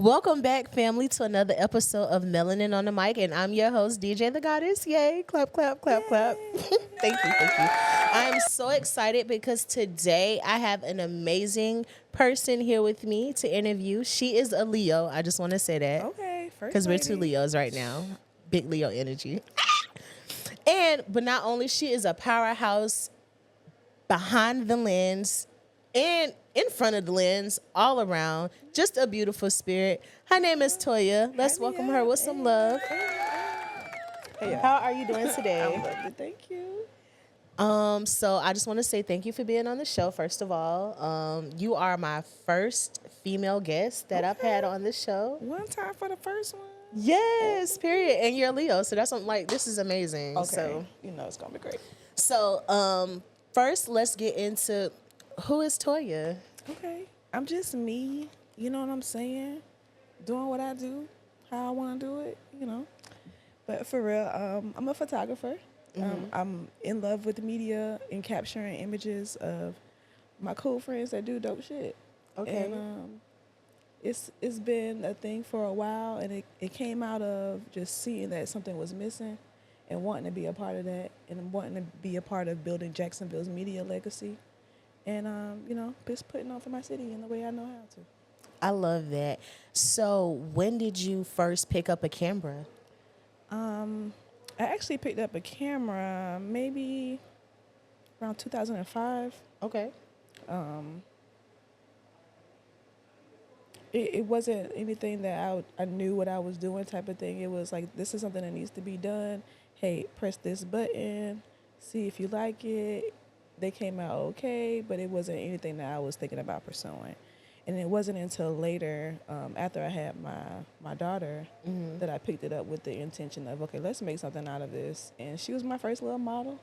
Welcome back, family, to another episode of Melanin on the Mic, and I'm your host, DJ the Goddess. Yay! Clap, clap, clap, clap. Thank you, thank you. I'm so excited because today I have an amazing person here with me to interview. She is a Leo. I just want to say that Okay, first because we're lady. two Leos right now. Big Leo energy. But not only she is a powerhouse behind the lens and in front of the lens, all around, just a beautiful spirit. Her name is Toya. Let's Hype me welcome her up. with some love. Hey, How are you doing I'm today? lovely, thank you. So I just want to say thank you for being on the show, first of all. You are my first female guest that I've had on the show. One time for the first one. Yes, period. And you're a Leo, so that's something like this is amazing. Okay, So you know it's gonna be great. First let's get into who is Toya? Okay, I'm just me. You know what I'm saying? Doing what I do, how I want to do it. You know. But for real, I'm a photographer. I'm in love with media and capturing images of my cool friends that do dope shit. Okay. And it's been a thing for a while, and it came out of just seeing that something was missing and wanting to be a part of that, and wanting to be a part of building Jacksonville's media legacy, and you know, just putting on for my city in the way I know how to. I love that. So when did you first pick up a camera? I actually picked up a camera maybe around 2005. Okay. It wasn't anything that I knew what I was doing type of thing. It was like, this is something that needs to be done. Hey, press this button, see if you like it. They came out okay, but it wasn't anything that I was thinking about pursuing. And it wasn't until later, after I had my daughter, that I picked it up with the intention of, okay, let's make something out of this. And she was my first little model.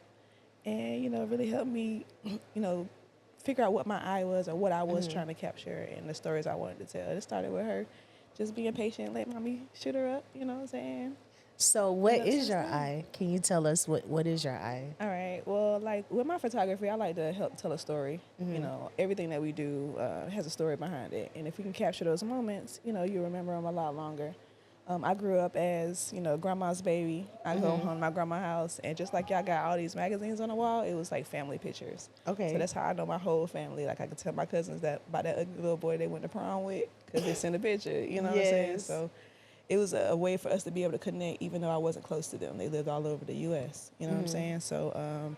And, you know, it really helped me, you know, figure out what my eye was or what I was trying to capture and the stories I wanted to tell. It started with her just being patient, let mommy shoot her up, you know what I'm saying? So what is your eye? Can you tell us what is your eye? All right. Well, like with my photography, I like to help tell a story. You know, everything that we do has a story behind it. And if we can capture those moments, you know, you remember them a lot longer. I grew up as, you know, grandma's baby. I go home to my grandma's house, and just like y'all got all these magazines on the wall, it was like family pictures. Okay. So that's how I know my whole family. Like I could tell my cousins that about that ugly little boy they went to prom with because they sent a picture. You know what I'm saying? Yes. So it was a way for us to be able to connect, even though I wasn't close to them. They lived all over the U.S. You know what I'm saying? So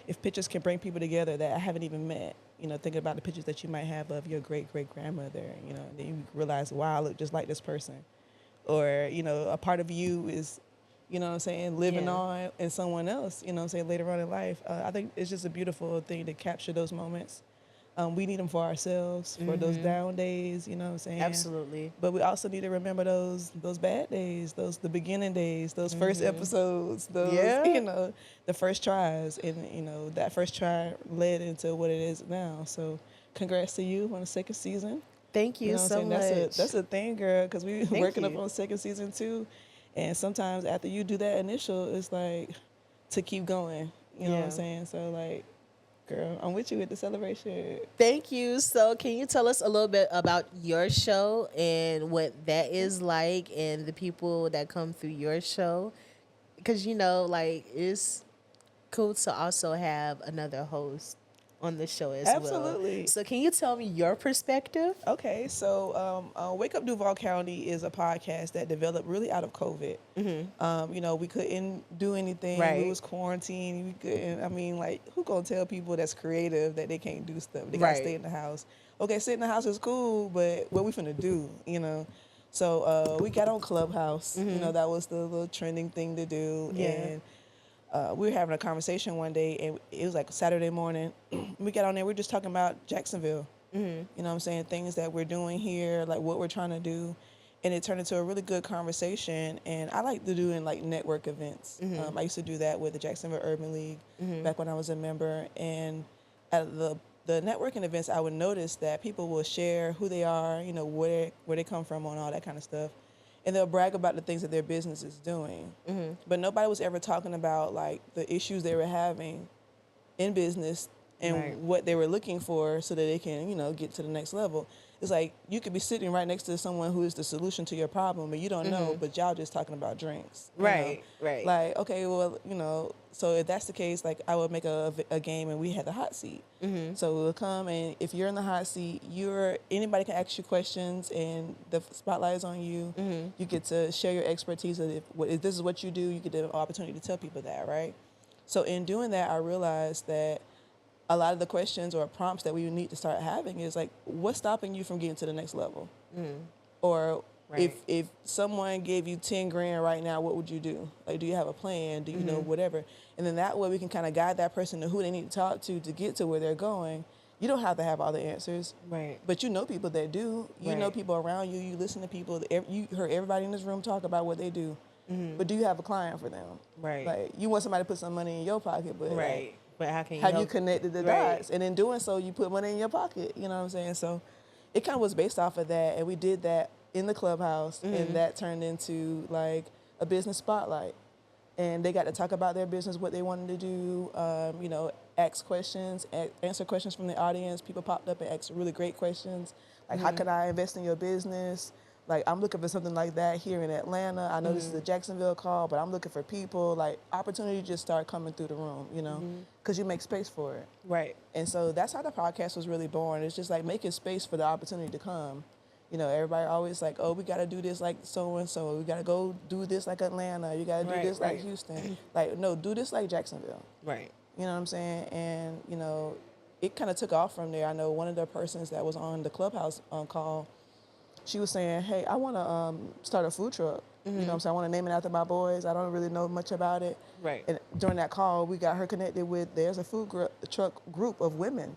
if pictures can bring people together that I haven't even met, you know, thinking about the pictures that you might have of your great-great-grandmother, you know, then you realize, wow, I look just like this person. Or, you know, a part of you is, you know what I'm saying, living on in someone else, you know what I'm saying, later on in life. I think it's just a beautiful thing to capture those moments. We need them for ourselves, for those down days, you know what I'm saying? Absolutely. But we also need to remember those bad days, the beginning days, those first episodes, those, you know, the first tries. And, you know, that first try led into what it is now. So congrats to you on the second season. Thank you, You know what so I'm much. saying? That's a thing, girl, because we working up you. on second season too. And sometimes after you do that initial, it's like to keep going. You know what I'm saying? So like, girl, I'm with you with the celebration. Thank you. So can you tell us a little bit about your show and what that is like and the people that come through your show? Because, you know, like, it's cool to also have another host on the show as well. Absolutely. So can you tell me your perspective? Okay, so Wake Up Duval County is a podcast that developed really out of COVID. You know, we couldn't do anything. Right. We was quarantined. We couldn't. I mean, like, who gonna tell people that's creative that they can't do stuff? They gotta stay in the house. Okay, sit in the house is cool, but what we finna do? You know. So we got on Clubhouse. You know, that was the little trending thing to do. And we were having a conversation one day, and it was like Saturday morning. We got on there. We were just talking about Jacksonville. You know what I'm saying? Things that we're doing here, like what we're trying to do. And it turned into a really good conversation. And I like to do in like network events. I used to do that with the Jacksonville Urban League back when I was a member. And at the networking events, I would notice that people will share who they are, you know, where they come from and all that kind of stuff. And they'll brag about the things that their business is doing. But nobody was ever talking about like the issues they were having in business and what they were looking for so that they can, get to the next level. It's like you could be sitting right next to someone who is the solution to your problem, and you don't know, but y'all just talking about drinks. Right. Like, okay, well, so if that's the case, like I would make a game and we had the hot seat. So we'll come, and if you're in the hot seat, anybody can ask you questions, and the spotlight is on you. You get to share your expertise. If this is what you do, you get the opportunity to tell people that, right? So in doing that, I realized that a lot of the questions or prompts that we need to start having is like, what's stopping you from getting to the next level? Or if someone gave you 10 grand right now, what would you do? Like, do you have a plan? Do you know whatever? And then that way we can kind of guide that person to who they need to talk to get to where they're going. You don't have to have all the answers. Right. But you know people that do. You know people around you. You listen to people. You heard everybody in this room talk about what they do. But do you have a client for them? Right. Like, you want somebody to put some money in your pocket, but But how can you have you connected the dots? And in doing so, you put money in your pocket. You know what I'm saying? So it kind of was based off of that. And we did that in the clubhouse. And that turned into like a business spotlight. And they got to talk about their business, what they wanted to do, ask questions, answer questions from the audience. People popped up and asked really great questions. Like, how can I invest in your business? Like, I'm looking for something like that here in Atlanta. I know this is a Jacksonville call, but I'm looking for people. Like, opportunity just start coming through the room, because you make space for it. Right. And so that's how the podcast was really born. It's just like making space for the opportunity to come. Everybody always like, oh, we got to do this like so-and-so. We got to go do this like Atlanta. You got to do this like Houston. Like, no, do this like Jacksonville. Right. You know what I'm saying? And, it kind of took off from there. I know one of the persons that was on the clubhouse call, she was saying, hey, I want to start a food truck. You know what I'm saying? I want to name it after my boys. I don't really know much about it. Right. And during that call, we got her connected with, there's a truck group of women.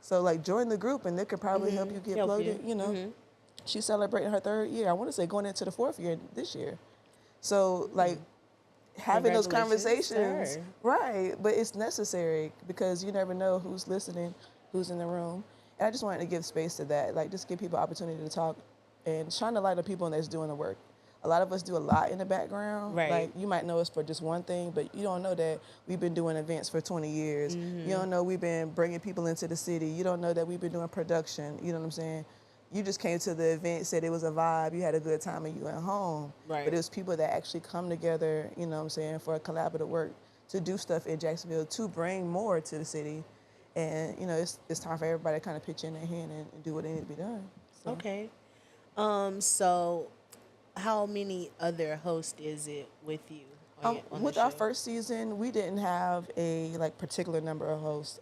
So, like, join the group, and they could probably help you get bloated, She's celebrating her 3rd year. I want to say going into the 4th year this year. So, like, having those conversations, right, but it's necessary because you never know who's listening, who's in the room. And I just wanted to give space to that, like, just give people opportunity to talk and shine the light on people that's doing the work. A lot of us do a lot in the background. Right. Like, you might know us for just one thing, but you don't know that we've been doing events for 20 years. You don't know we've been bringing people into the city. You don't know that we've been doing production. You know what I'm saying? You just came to the event, said it was a vibe, you had a good time, and you went home. Right. But it was people that actually come together, you know what I'm saying, for a collaborative work to do stuff in Jacksonville to bring more to the city. And, it's time for everybody to kind of pitch in their hand and do what they need to be done. So. Okay. So how many other hosts is it with you? With our first season, we didn't have a particular number of hosts.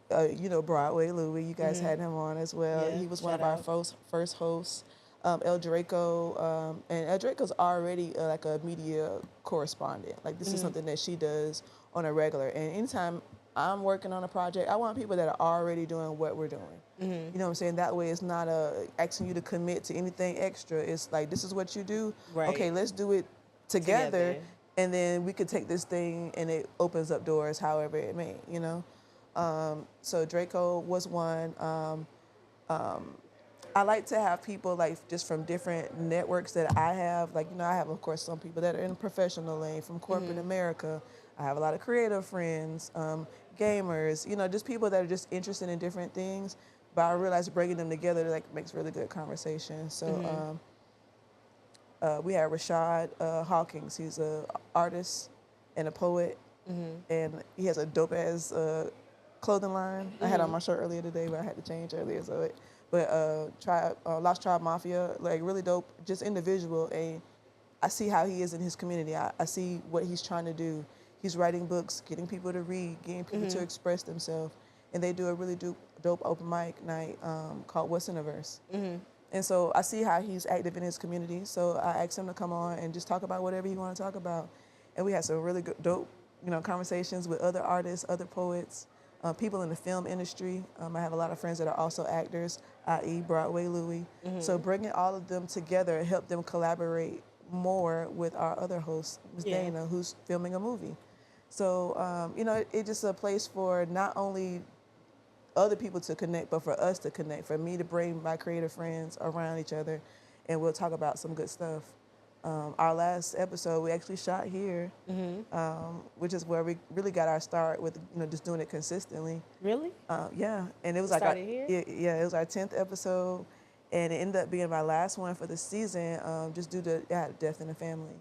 Broadway Louie, you guys had him on as well. Yeah, he was one of our first hosts. El Draco, and El Draco's already like a media correspondent. Like, this is something that she does on a regular. And anytime I'm working on a project, I want people that are already doing what we're doing. You know what I'm saying? That way it's not asking you to commit to anything extra. It's like, this is what you do. Right. Okay, let's do it together. And then we could take this thing and it opens up doors however it may, So Draco was one. I like to have people just from different networks that I have. I have, of course, some people that are in the professional lane from corporate America. I have a lot of creative friends, gamers, just people that are just interested in different things. But I realize bringing them together makes really good conversation. So we have Rashad Hawkins. He's an artist and a poet, and he has a dope-ass clothing line. I had on my shirt earlier today, but I had to change earlier. Lost Tribe Mafia, really dope, just individual. And I see how he is in his community. I see what he's trying to do. He's writing books, getting people to read, getting people to express themselves. And they do a really dope open mic night called What's in the Verse. And so I see how he's active in his community. So I asked him to come on and just talk about whatever he want to talk about. And we had some really good, dope, conversations with other artists, other poets, people in the film industry. I have a lot of friends that are also actors, i.e. Broadway Louie. So bringing all of them together helped them collaborate more with our other host, Ms. Dana, who's filming a movie. So, it's just a place for not only other people to connect, but for us to connect, for me to bring my creative friends around each other, and we'll talk about some good stuff. our last episode we actually shot here, which is where we really got our start with just doing it consistently. Really? Yeah, and it was Here? Yeah, it was our 10th episode, and it ended up being my last one for the season, just due to I had a death in the family.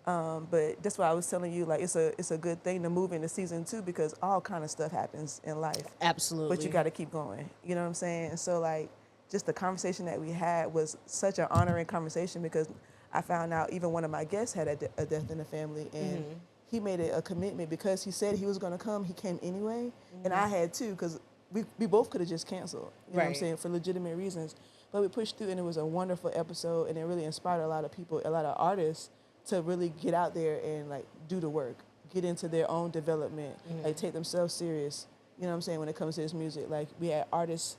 But that's why I was telling you, like, it's a good thing to move into season 2 because all kind of stuff happens in life. Absolutely. But you got to keep going. You know what I'm saying? And so, like, just the conversation that we had was such an honoring conversation because I found out even one of my guests had a death in the family, and he made it a commitment because he said he was going to come. He came anyway, and I had too because we both could have just canceled. You know what I'm saying, for legitimate reasons. But we pushed through, and it was a wonderful episode, and it really inspired a lot of people, a lot of artists, to really get out there and like do the work, get into their own development, like take themselves serious. You know what I'm saying, when it comes to this music. Like, we had artists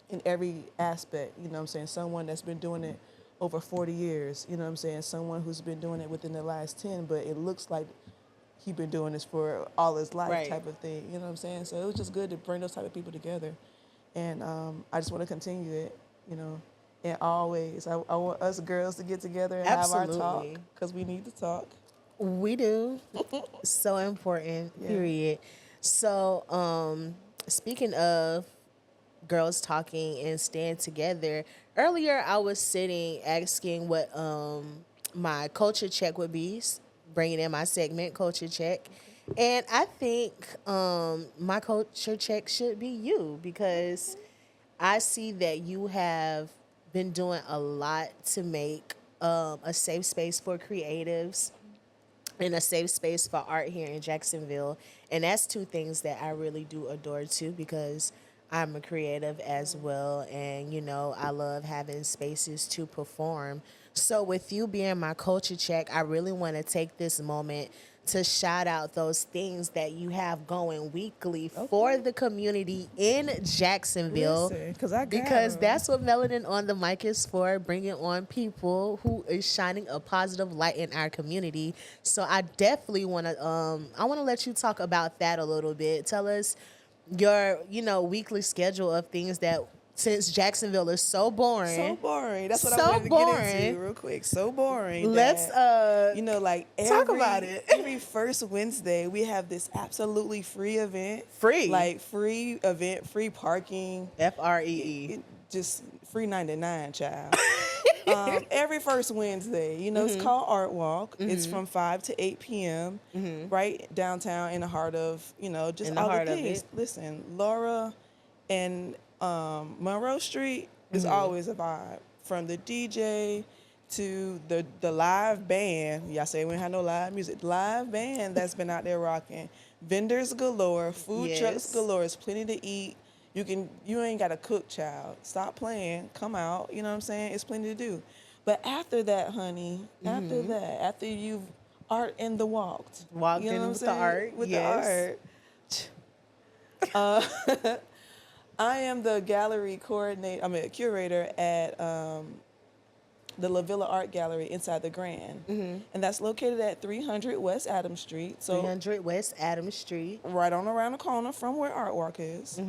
in every aspect, you know what I'm saying? Someone that's been doing it over 40 years, you know what I'm saying? Someone who's been doing it within the last 10, but it looks like he been doing this for all his life type of thing, you know what I'm saying? So it was just good to bring those type of people together. And I just want to continue it, and always, I want us girls to get together and have our talk, because we need to talk. We do. So important, period. So, speaking of girls talking and staying together, earlier I was sitting asking what my culture check would be, bringing in my segment, culture check. And I think my culture check should be you, because I see that you have been doing a lot to make a safe space for creatives and a safe space for art here in Jacksonville. And that's two things that I really do adore too, because I'm a creative as well. And, I love having spaces to perform. So with you being my culture check, I really want to take this moment to shout out those things that you have going weekly for the community in Jacksonville. Listen, because that's what Melanin on the Mic is for, bringing on people who is shining a positive light in our community. So I definitely want to I want to let you talk about that a little bit. Tell us your weekly schedule of things that, since Jacksonville is so boring. So boring. That's what I wanted to get into real quick. So boring. Let's talk about it. Every first Wednesday we have this absolutely free event. Free event, free parking. FREE. Just free 99, child. Every first Wednesday, it's called Art Walk. It's from 5 to 8 p.m. Right downtown in the heart of, just in the all heart the things. of it. Listen, Laura and Monroe Street is always a vibe. From the DJ to the live band. Y'all say we don't have no live music. Live band that's been out there rocking. Vendors galore, food trucks galore. It's plenty to eat. You ain't got to cook, child. Stop playing. Come out. You know what I'm saying? It's plenty to do. But after that, honey, after you've art in the walked in with the art. With the art. I am the gallery curator at the La Villa Art Gallery inside the Grand. And that's located at 300 West Adams Street. So 300 West Adams Street. Right on around the corner from where Art Walk is.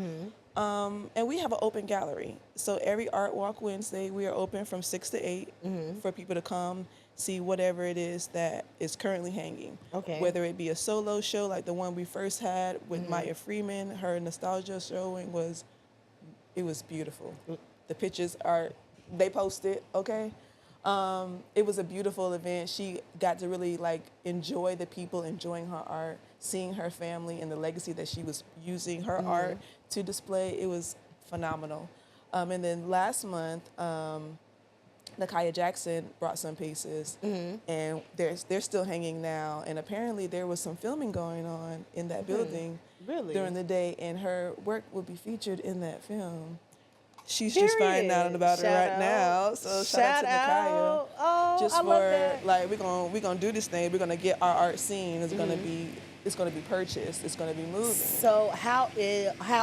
And we have an open gallery. So every Art Walk Wednesday, we are open from 6 to 8 for people to come see whatever it is that is currently hanging. Okay. Whether it be a solo show like the one we first had with Maya Freeman, her nostalgia showing was beautiful. The pictures they posted, okay? It was a beautiful event. She got to really enjoy the people enjoying her art, seeing her family and the legacy that she was using her art to display. It was phenomenal. And then last month, Nakaya Jackson brought some pieces, and they're still hanging now. And apparently there was some filming going on in that building during the day, and her work will be featured in that film. She's just finding out about it right now. So shout out to Nakaya. Oh, just I love that. We're gonna do this thing. We're gonna get our art seen. It's gonna be purchased. It's gonna be moving. So how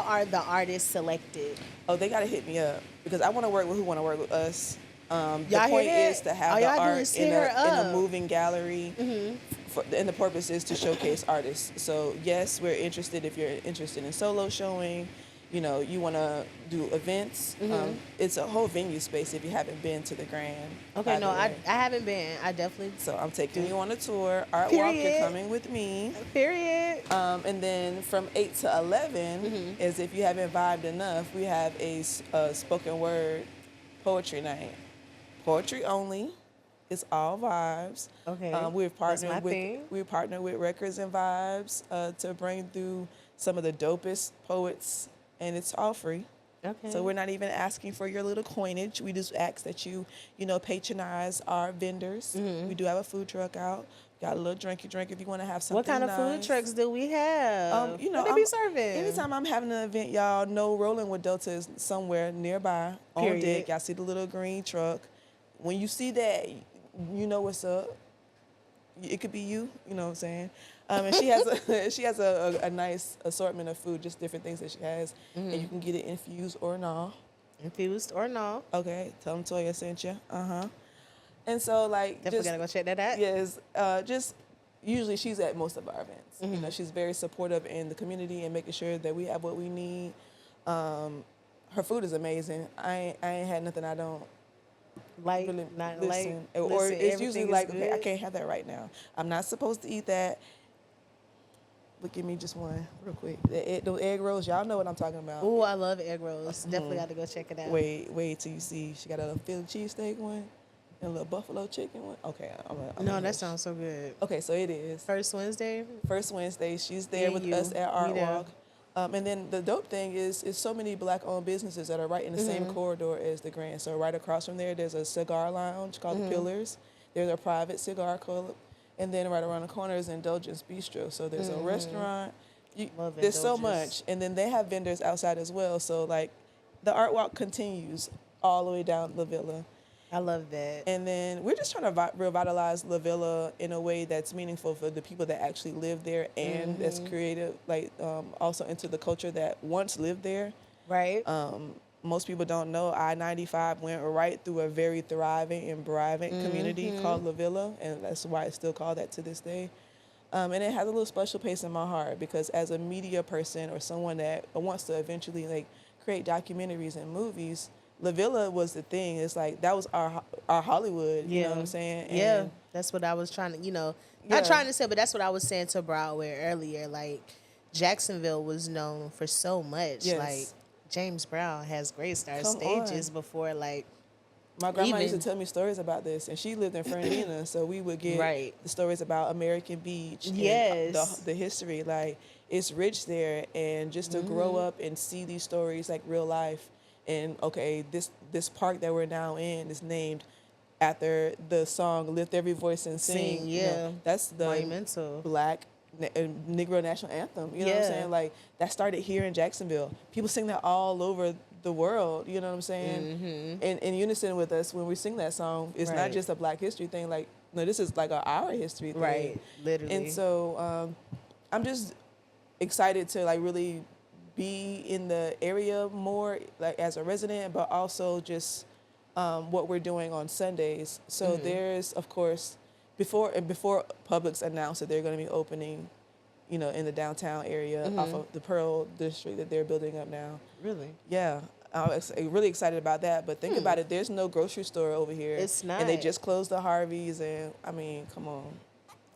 are the artists selected? Oh, they gotta hit me up because I want to work with who want to work with us. The y'all point is to have the art in a moving gallery, and the purpose is to showcase artists. So yes, we're interested if you're interested in solo showing. you want to do events. It's a whole venue space if you haven't been to the Grand. Okay, no, I haven't been. I definitely So I'm taking you on a tour. Art Walk, Period. you're coming with me. Period. And then from 8 to 11 is if you haven't vibed enough, we have a spoken word poetry night. Poetry only. It's all vibes. Okay, We've that's my partnered with thing. we partnered with Records and Vibes to bring through some of the dopest poets, and it's all free. Okay. So we're not even asking for your little coinage. We just ask that you patronize our vendors. We do have a food truck out. Got a little drinky drink if you want to have something. What kind of food nice. trucks do we have? What they be serving? Anytime I'm having an event, y'all know Rolling with Delta is somewhere nearby on Period. deck. Y'all see the little green truck. When you see that, you know what's up. It could be you know what I'm saying? And she has a nice assortment of food, just different things that she has, and you can get it infused or no. Infused or no? Okay, tell them Toya sent you. And so Definitely gotta go check that out. Yes, just usually she's at most of our events. She's very supportive in the community and making sure that we have what we need. Her food is amazing. I ain't had nothing I don't. Like, Really not listen. like, Or listen, it's usually everything like, is okay, I good. can't have that right now. I'm not supposed to eat that. Look at me, just one real quick. Those egg rolls, y'all know what I'm talking about. Ooh, I love egg rolls. Definitely got to go check it out. Wait till you see. She got a little Philly cheesesteak one and a little buffalo chicken one. Okay, No, that sounds so good. Okay, so it is. First Wednesday? First Wednesday, she's there Me with and you. us at Art Me there. Walk. And then the dope thing is so many black-owned businesses that are right in the same corridor as the Grand. So right across from there's a cigar lounge called the Pillars. There's a private cigar club. And then right around the corner is Indulgence Bistro. So there's a restaurant. Love There's so Indulgence. much. And then they have vendors outside as well. So, the Art Walk continues all the way down La Villa. I love that. And then we're just trying to revitalize La Villa in a way that's meaningful for the people that actually live there and that's creative, also into the culture that once lived there. Right? Most people don't know I-95 went right through a very thriving and thriving community called La Villa, and that's why it's still called that to this day. And it has a little special place in my heart because as a media person or someone that wants to eventually create documentaries and movies, La Villa was the thing. It's that was our Hollywood. You know what I'm saying? And that's what I was trying to, not trying to say, but that's what I was saying to Broadway earlier. Jacksonville was known for so much. Yes. James Brown has Great Star Come stages on. before my grandma used to tell me stories about this, and she lived in Fernandina, so we would get the stories about American Beach and the history. It's rich there, and just to grow up and see these stories real life. And okay, this park that we're now in is named after the song "Lift Every Voice and Sing." That's the monumental Black Negro national anthem. You know what I'm saying? That started here in Jacksonville. People sing that all over the world. You know what I'm saying? And in unison with us when we sing that song, it's not just a Black history thing. No, this is our history thing. Right, literally. And so I'm just excited to really be in the area more as a resident, but also just what we're doing on Sundays. So there's, of course, before Publix announced that they're going to be opening, in the downtown area off of the Pearl District that they're building up now. Really? Yeah. I was really excited about that, but think about it. There's no grocery store over here. It's not. And they just closed the Harveys, and I mean, come on.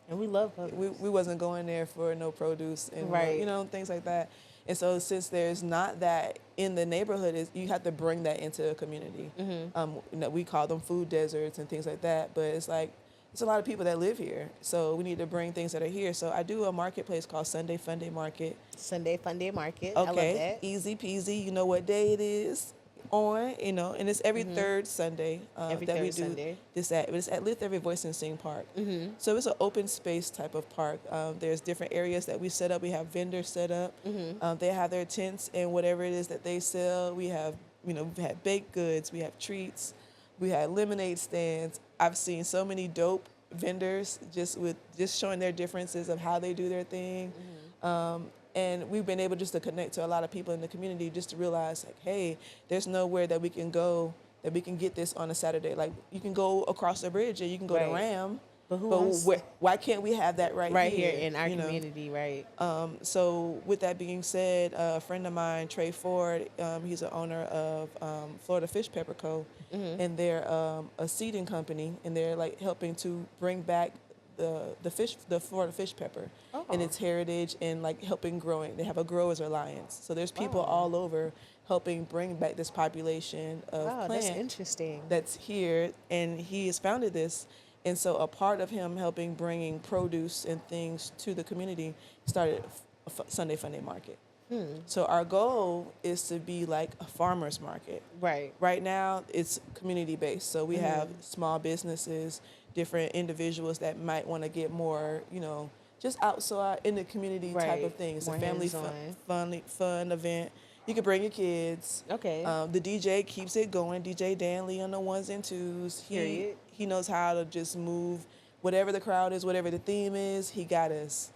And we love Publix. We wasn't going there for no produce and things like that. And so since there's not that in the neighborhood, you have to bring that into a community. We call them food deserts and things like that, but it's it's a lot of people that live here. So we need to bring things that are here. So I do a marketplace called Sunday Funday Market. Sunday Funday Market. Okay. I love that. Easy peasy. You know what day it is on, and it's every third Sunday Every that third we do Sunday. this at. But it's at Lift Every Voice and Sing Park. So it's an open space type of park. There's different areas that we set up. We have vendors set up. They have their tents and whatever it is that they sell. We have, we have baked goods. We have treats. We have lemonade stands. I've seen so many dope vendors just showing their differences of how they do their thing. And we've been able just to connect to a lot of people in the community just to realize, hey, there's nowhere that we can go that we can get this on a Saturday. You can go across the bridge and you can go to Ram But who But wants why can't we have that right here in our you know? community, right? So with that being said, a friend of mine, Trey Ford, he's the owner of Florida Fish Pepper Co. And they're a seeding company, and they're like helping to bring back the Florida fish pepper and its heritage, and like helping growing. They have a Growers Alliance, so there's people all over helping bring back this population of Oh, plant that's interesting. that's here, and he has founded this. And so a part of him helping bringing produce and things to the community started Sunday Funday Market. So our goal is to be like a farmer's market. Right. Right now, it's community based. So we have small businesses, different individuals that might want to get more, just outside in the community type of thing. It's More a family fun event. You can bring your kids. Okay. The DJ keeps it going. DJ Danley on the ones and twos. He knows how to just move whatever the crowd is, whatever the theme is. He got us.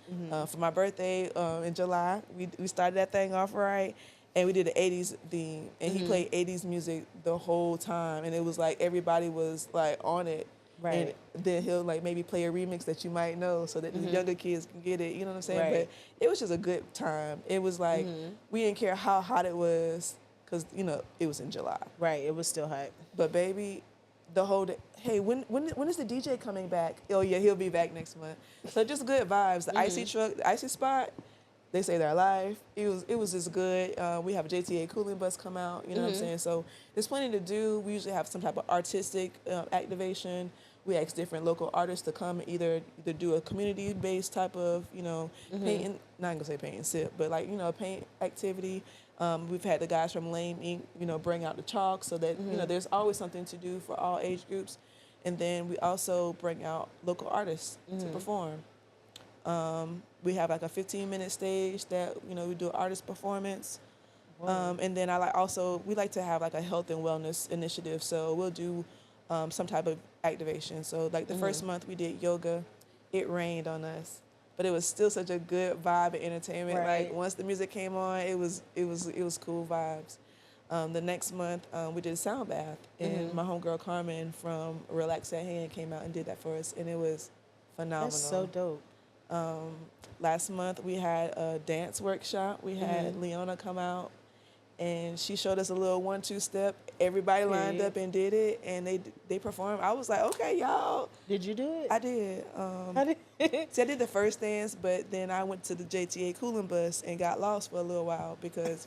For my birthday in July, we started that thing off right, and we did an 80s theme, and he played 80s music the whole time, and it was like everybody was like on it. Right. And then he'll like maybe play a remix that you might know so that the younger kids can get it. You know what I'm saying? Right. But it was just a good time. It was like we didn't care how hot it was because, it was in July. Right. It was still hot. But baby, the whole day, hey, when is the DJ coming back? Oh yeah, he'll be back next month. So just good vibes. The icy truck, the icy spot, they say they're alive. It was just good. We have a JTA cooling bus come out. You know what I'm saying? So there's plenty to do. We usually have some type of artistic activation. We ask different local artists to come and either do a community-based type of, painting, not gonna say paint and sip, but like, a paint activity. We've had the guys from Lame Ink, bring out the chalk so that, there's always something to do for all age groups. And then we also bring out local artists to perform. We have like a 15-minute stage that, we do an artist performance. And then we like to have like a health and wellness initiative. So we'll do some type of activation. So like the first month we did yoga. It rained on us, but it was still such a good vibe and entertainment. Right. Like once the music came on, it was cool vibes. The next month we did a sound bath, and my homegirl Carmen from Relax That Hand came out and did that for us, and it was phenomenal. That's so dope. Last month we had a dance workshop. We had Leona come out, and she showed us a little 1-2 step. Everybody lined up and did it, and they performed. I was like, okay, y'all. Did you do it? I did. See, I did the first dance, but then I went to the JTA cooling bus and got lost for a little while because,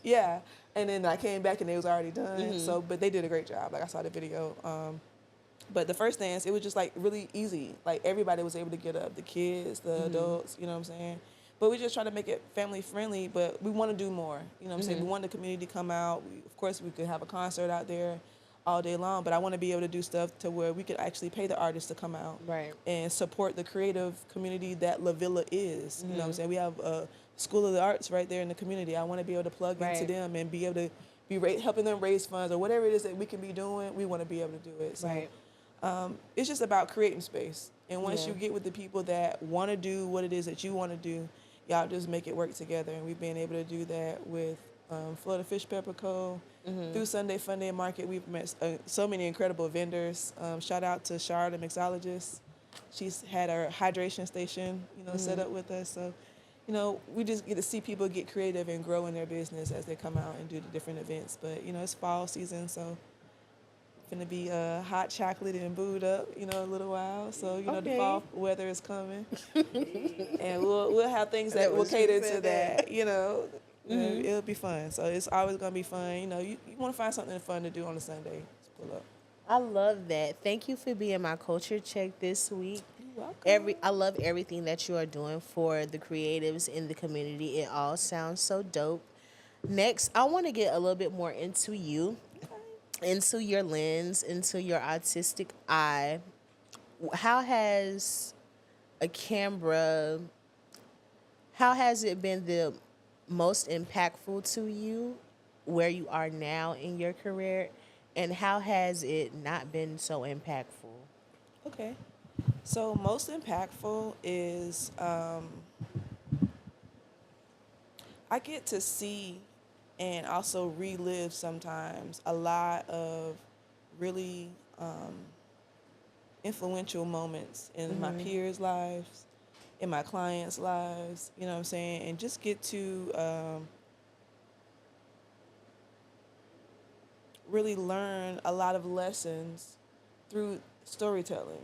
yeah. And then I came back and it was already done. So, but they did a great job. Like I saw the video. But the first dance, it was just like really easy. Like everybody was able to get up, the kids, the adults, you know what I'm saying? But we just try to make it family friendly, but we want to do more. You know what I'm saying? We want the community to come out. Of course, we could have a concert out there all day long, but I want to be able to do stuff to where we could actually pay the artists to come out and support the creative community that La Villa is. You know what I'm saying? We have a School of the Arts right there in the community. I want to be able to plug into them and be able to be helping them raise funds or whatever it is that we can be doing. We want to be able to do it. So, it's just about creating space. And once you get with the people that want to do what it is that you want to do, y'all just make it work together. And we've been able to do that with Florida Fish Pepper Co. Through Sunday Funday Market. We've met so many incredible vendors. Shout out to Shar, the mixologist. She's had her hydration station, set up with us. So, we just get to see people get creative and grow in their business as they come out and do the different events. But, it's fall season, so going to be hot chocolate and booed up, a little while. So, the fall weather is coming. And we'll have things that will cater to that, It'll be fun. So it's always going to be fun. You want to find something fun to do on a Sunday. Just pull up. I love that. Thank you for being my culture check this week. You're welcome. I love everything that you are doing for the creatives in the community. It all sounds so dope. Next, I want to get a little bit more into you, into your lens, into your artistic eye. How has it been the most impactful to you where you are now in your career, and how has it not been so impactful? Okay. So most impactful is I get to see and also relive sometimes a lot of really influential moments in my peers' lives, in my clients' lives, you know what I'm saying? And just get to really learn a lot of lessons through storytelling,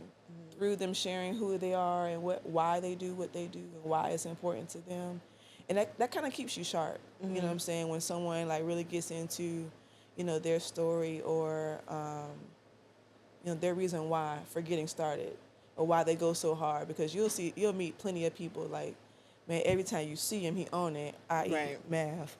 through them sharing who they are and why they do what they do and why it's important to them. And that kind of keeps you sharp, you know what I'm saying? When someone like really gets into, you know, their story or, you know, their reason why for getting started or why they go so hard, because you'll meet plenty of people like, man, every time you see him, he own it, i.e. math,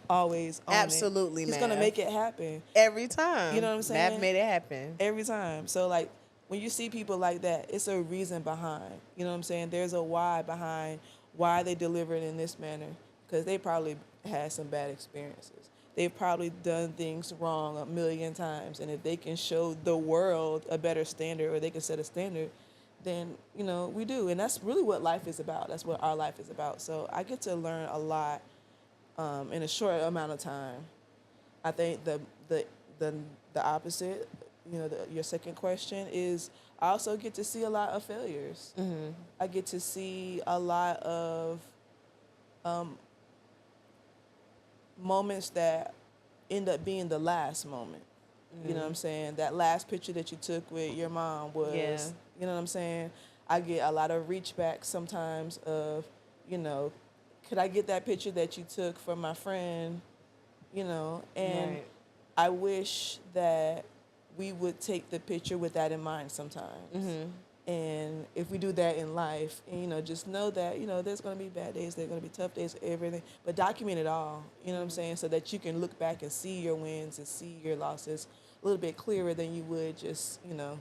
always own Absolutely, it. He's math. going to make it happen. Every time. You know what I'm saying? Math made it happen. Every time. So, like, when you see people like that, it's a reason behind. You know what I'm saying? There's a why behind why they deliver it in this manner, because they probably had some bad experiences. They've probably done things wrong a million times, and if they can show the world a better standard, or they can set a standard, then, you know, we do. And that's really what life is about. That's what our life is about. So I get to learn a lot in a short amount of time. I think the opposite, you know, your second question is, I also get to see a lot of failures. I get to see a lot of moments that end up being the last moment. You know what I'm saying? That last picture that you took with your mom was, you know what I'm saying? I get a lot of reach back sometimes of, you know, could I get that picture that you took from my friend, you know? And I wish that we would take the picture with that in mind sometimes. And if we do that in life, and, you know, just know that, you know, there's going to be bad days, there's going to be tough days, everything, but document it all, you know what I'm saying, so that you can look back and see your wins and see your losses a little bit clearer than you would just, you know,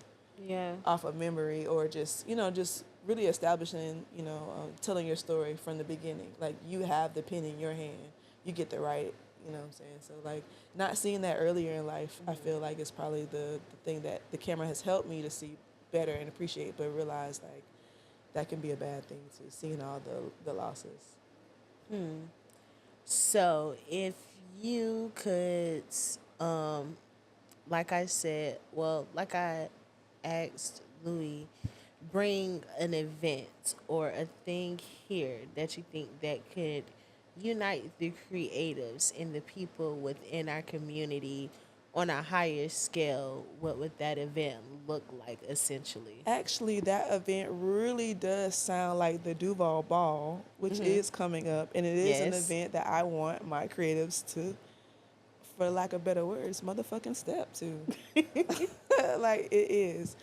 off of memory, or just, you know, just really establishing, you know, telling your story from the beginning. Like, you have the pen in your hand, you get to write, you know what I'm saying? So, like, not seeing that earlier in life, I feel like is probably the thing that the camera has helped me to see better and appreciate, but realize, like, that can be a bad thing too, seeing all the losses. So if you could, like I said, well, like I asked Louis, bring an event or a thing here that you think that could unite the creatives and the people within our community on a higher scale, what would that event look like essentially? Actually, that event really does sound like the Duval Ball, which is coming up, and it is an event that I want my creatives to, for lack of better words, motherfucking step to. Like, it is.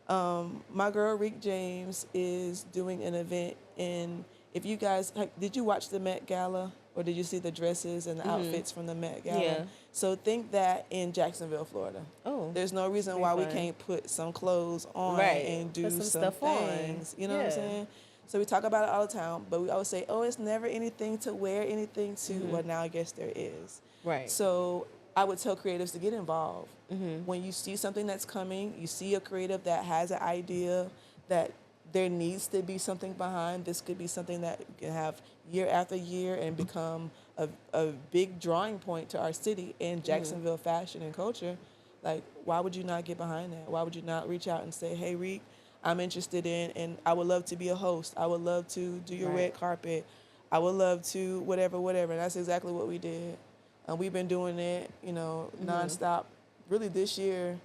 My girl Reek James is doing an event, and if you guys, did you watch the Met Gala, or did you see the dresses and the outfits from the Met Gala? Yeah. So think that in Jacksonville, Florida. Oh, There's no reason why we can't put some clothes on and do some stuff things. You know what I'm saying? So we talk about it all the time, but we always say, oh, it's never anything to wear anything to. Well, now I guess there is. Right. So I would tell creatives to get involved. When you see something that's coming, you see a creative that has an idea that there needs to be something behind. This could be something that can have year after year and become a big drawing point to our city and Jacksonville fashion and culture. Like, why would you not get behind that? Why would you not reach out and say, hey, Reek, I'm interested in, and I would love to be a host. I would love to do your red carpet. I would love to whatever. And that's exactly what we did. We've been doing it, you know, nonstop, really this year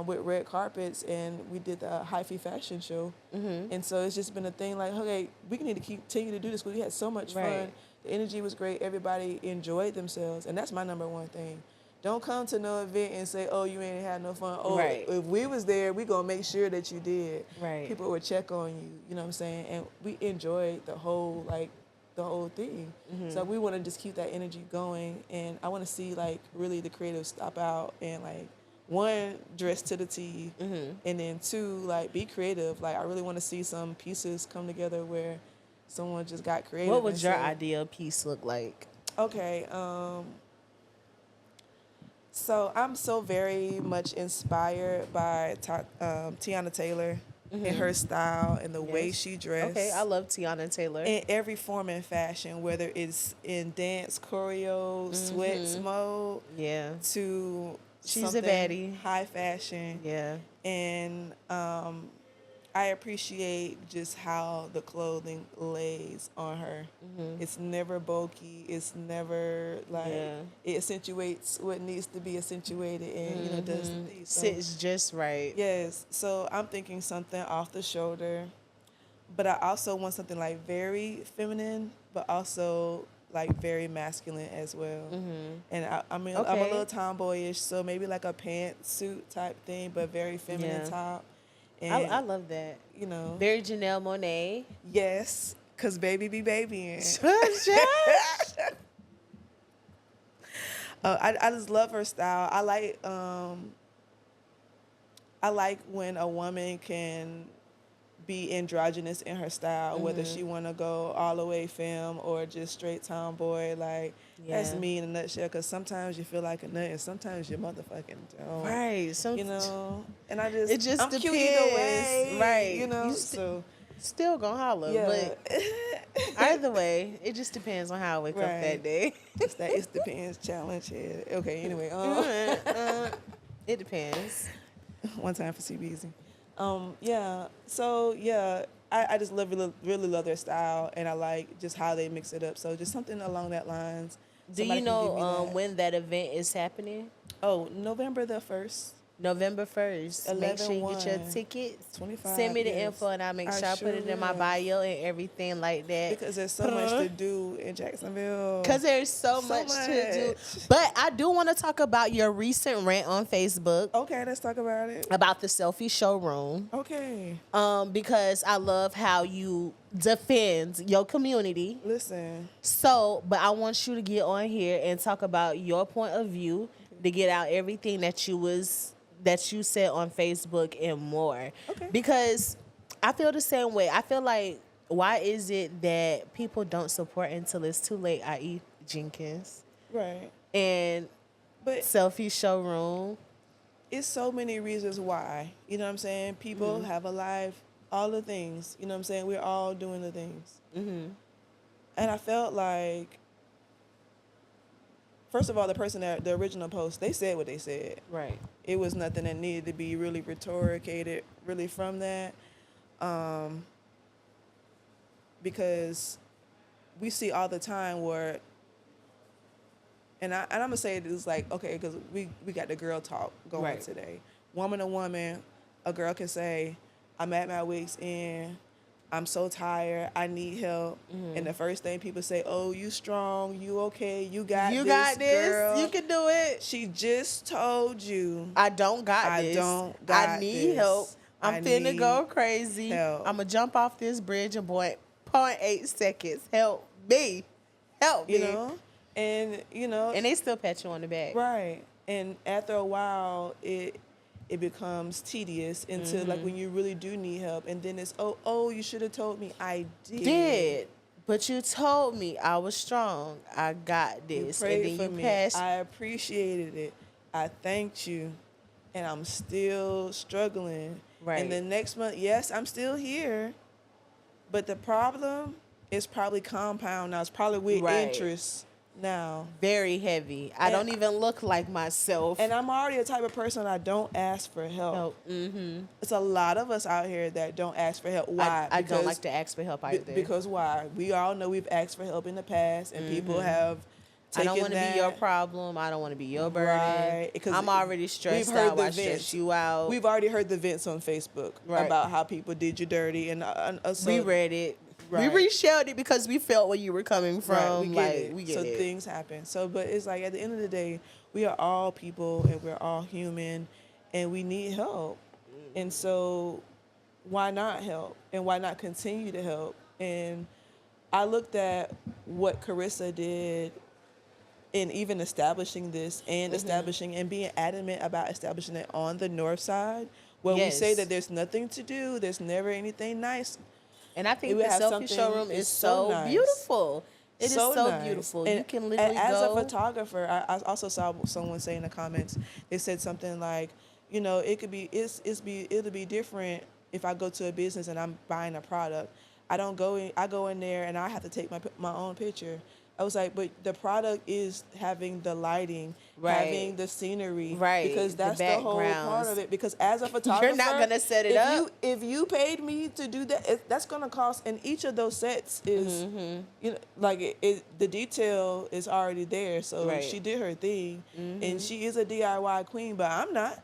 with red carpets, and we did the Hyphy fashion show. And so it's just been a thing like, okay, we need to continue to do this, because we had so much fun. The energy was great. Everybody enjoyed themselves, and that's my number one thing. Don't come to no event and say, oh, you ain't had no fun. Oh, if we was there, we going to make sure that you did. People would check on you, you know what I'm saying? And we enjoyed the whole thing. So we want to just keep that energy going. And I want to see, like, really the creatives stop out and, like, one, dress to the T, and then two, like, be creative. Like, I really want to see some pieces come together where someone just got creative. What would your ideal piece look like? Okay, so I'm so very much inspired by Tiana Taylor and her style and the way she dressed. Okay, I love Tiana Taylor. In every form and fashion, whether it's in dance, choreo, sweats mode, to She's a something baddie. high fashion. Yeah. And I appreciate just how the clothing lays on her. It's never bulky. It's never like it accentuates what needs to be accentuated, and does the thing. So, Sits just right. yes. So I'm thinking something off the shoulder, but I also want something like very feminine, but also like very masculine as well. And I mean, I'm a little tomboyish, so maybe like a pantsuit type thing, but very feminine top. And I love that. you know, Very Janelle Monáe. yes, cause baby be babying. I just love her style. I like when a woman can be androgynous in her style, whether she want to go all the way femme or just straight tomboy. Like, that's me in a nutshell, because sometimes you feel like a nut and sometimes you motherfucking don't. Right. You know? And I'm depends. cute either way. Right. You know? So still gonna holler. But either way, it just depends on how I wake up that day. It depends challenge. Yeah. Okay, anyway. It depends. One time for CBZ. Yeah. So I just really love their style, and I like just how they mix it up. So just something along that lines. Do you know when that event is happening? Oh, November the 1st. November 1st. Make sure you get your tickets. 25. Send me the info, and I'll make sure I put it in my bio and everything like that. Because there's so much to do in Jacksonville. Because there's so much to do. But I do want to talk about your recent rant on Facebook. Okay, let's talk about it. About the selfie showroom. Okay. Because I love how you defend your community. Listen. So, but I want you to get on here and talk about your point of view, to get out everything that you said on Facebook and more. Okay. Because I feel the same way. I feel like, why is it that people don't support until it's too late, i.e. Jenkins? Right. But selfie showroom. It's so many reasons why. You know what I'm saying? People have a life, all the things. You know what I'm saying? We're all doing the things. And I felt like, first of all, the original post, they said what they said. Right. It was nothing that needed to be really rhetoricated really from that. Because we see all the time where, and I'm going to say this like, okay, because we got the girl talk going today. Woman to woman, a girl can say, I'm at my week's end. I'm so tired. I need help. And the first thing people say, oh, you strong. You okay. You got this, girl. You can do it. She just told you. I don't got this. I need help. I'm finna go crazy. I'm going to jump off this bridge in 0.8 seconds. Help me. Help me. And they still pat you on the back. Right. And after a while, it becomes tedious until like when you really do need help, and then it's oh you should have told me. I did. But you told me I was strong. I got this. You prayed and then for you me. passed. I appreciated it. I thanked you, and I'm still struggling. Right. And the next month, yes, I'm still here, but the problem is probably compound now. It's probably with interest now. Very heavy. I don't even look like myself. And I'm already the type of person I don't ask for help. It's a lot of us out here that don't ask for help. Why? I don't like to ask for help either. Because why? We all know we've asked for help in the past, and people have taken I don't want to be your problem. I don't want to be your burden. Right. I'm already stressed out. I stress you out. We've already heard the vents on Facebook about how people did you dirty. And so we read it. Right. We reshared it because we felt where you were coming from. Right, we get it. So things happen. So, but it's like at the end of the day, we are all people and we're all human, and we need help. And so, why not help? And why not continue to help? And I looked at what Carissa did in even establishing this and establishing and being adamant about establishing it on the north side, where we say that there's nothing to do, there's never anything nice. And I think the selfie showroom is so nice. Beautiful. It is so nice. Beautiful. And you can literally go. As a photographer, I also saw someone say in the comments, they said something like, it'll be different if I go to a business and I'm buying a product. I go in there and I have to take my own picture. I was like, but the product is having the lighting, having the scenery, because that's the whole part of it. Because as a photographer, you're not gonna set it up. If you paid me to do that, that's gonna cost. And each of those sets is, you know, like the detail is already there. So she did her thing, and she is a DIY queen, but I'm not.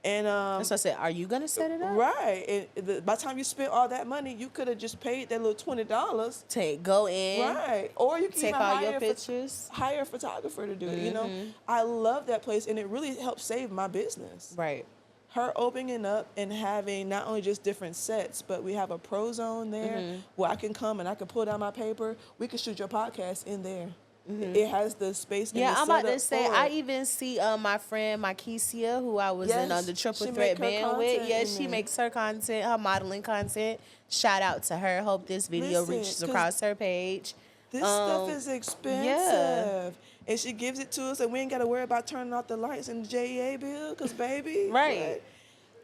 And that's what I said. Are you gonna set it up? Right. And by the time you spent all that money, you could have just paid that little $20 to go in. Right. Or you can take all your pictures. Hire a photographer to do it. You know, I love that place, and it really helped save my business. Right. Her opening up and having not only just different sets, but we have a pro zone there where I can come and I can pull down my paper. We can shoot your podcast in there. It has the space. Yeah, I'm about to say. I even see my friend Markesia, who I was in on the Triple Threat band with. Yeah, she makes her content, her modeling content. Shout out to her. Hope this video reaches across her page. This stuff is expensive. Yeah. And she gives it to us, and we ain't got to worry about turning off the lights in the JEA bill, because, baby. Right.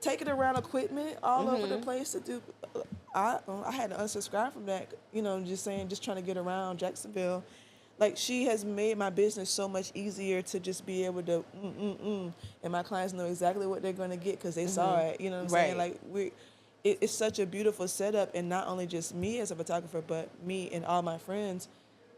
Taking around equipment all over the place to do. I had to unsubscribe from that, you know, just trying to get around Jacksonville. Like, she has made my business so much easier to just be able to, and my clients know exactly what they're going to get because they saw it. You know what I'm saying? Like, it's such a beautiful setup, and not only just me as a photographer, but me and all my friends,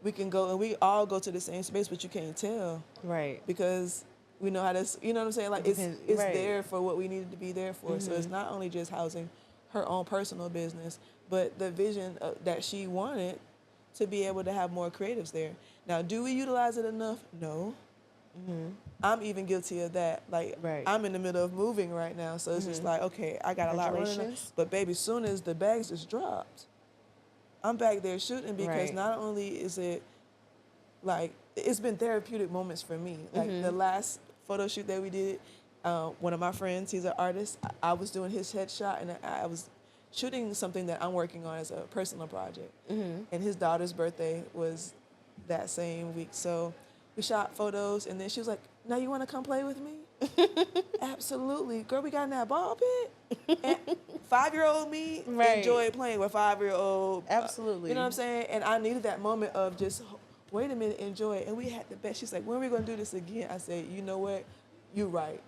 we can go, and we all go to the same space, but you can't tell. Right. Because we know how to, you know what I'm saying? Like, it's there for what we needed to be there for. So it's not only just housing her own personal business, but the vision that she wanted to be able to have more creatives there. Now, do we utilize it enough? No. I'm even guilty of that. Like, I'm in the middle of moving right now, so it's just like, okay, I got a lot running. But baby, soon as the bags is dropped, I'm back there shooting, because not only is it like, it's been therapeutic moments for me. Like the last photo shoot that we did, one of my friends, he's an artist, I was doing his headshot, and I was shooting something that I'm working on as a personal project. And his daughter's birthday was that same week. So we shot photos, and then she was like, now you want to come play with me? Absolutely. Girl, we got in that ball pit. And 5-year-old me enjoyed playing with 5-year-old. Absolutely. You know what I'm saying? And I needed that moment of just, wait a minute, enjoy it. And we had the best. She's like, when are we going to do this again? I said, you know what? You're right.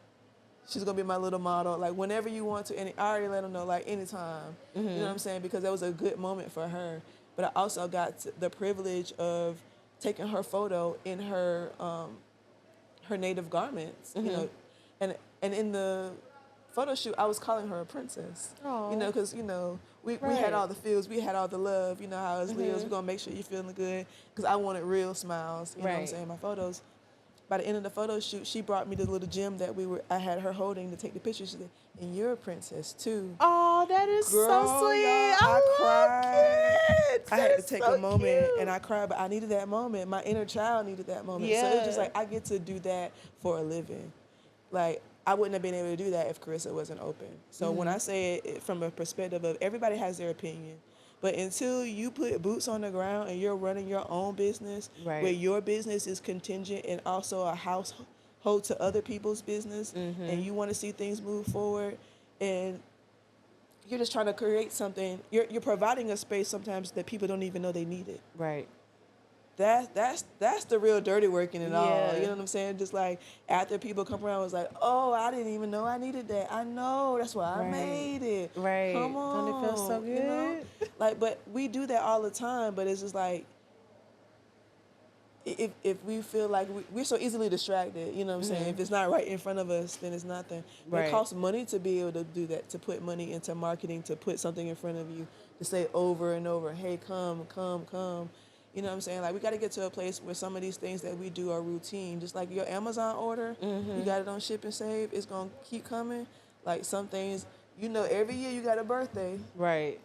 She's going to be my little model. Like, whenever you want to. And I already let them know, like, anytime. You know what I'm saying? Because that was a good moment for her. But I also got the privilege of taking her photo in her her native garments, you know. And in the photo shoot, I was calling her a princess. Aww. You know, because, you know, we had all the feels. We had all the love. You know how as Leos, we're going to make sure you're feeling good. Because I wanted real smiles, you know what I'm saying, in my photos. By the end of the photo shoot, she brought me the little gem that I had her holding to take the picture. She said, and you're a princess, too. Oh, that is so sweet. I cried. I had to take a moment, and I cried, but I needed that moment. My inner child needed that moment. So it's just like, I get to do that for a living. Like, I wouldn't have been able to do that if Carissa wasn't open. So when I say it from a perspective of everybody has their opinion, but until you put boots on the ground and you're running your own business, where your business is contingent and also a household to other people's business, and you want to see things move forward, and you're just trying to create something, you're providing a space sometimes that people don't even know they need it. Right. That's the real dirty work in it all. You know what I'm saying? Just like after people come around, it was like, oh, I didn't even know I needed that. I know, that's why I made it. Right. Come on. Don't it feel so good? You know? Like, but we do that all the time, but it's just like, if we feel like we're so easily distracted, you know what I'm saying? If it's not right in front of us, then it's nothing. It costs money to be able to do that, to put money into marketing, to put something in front of you, to say over and over, hey, come. You know what I'm saying? Like, we got to get to a place where some of these things that we do are routine. Just like your Amazon order, you got it on Ship and Save, it's going to keep coming. Like, some things, you know, every year you got a birthday. Right.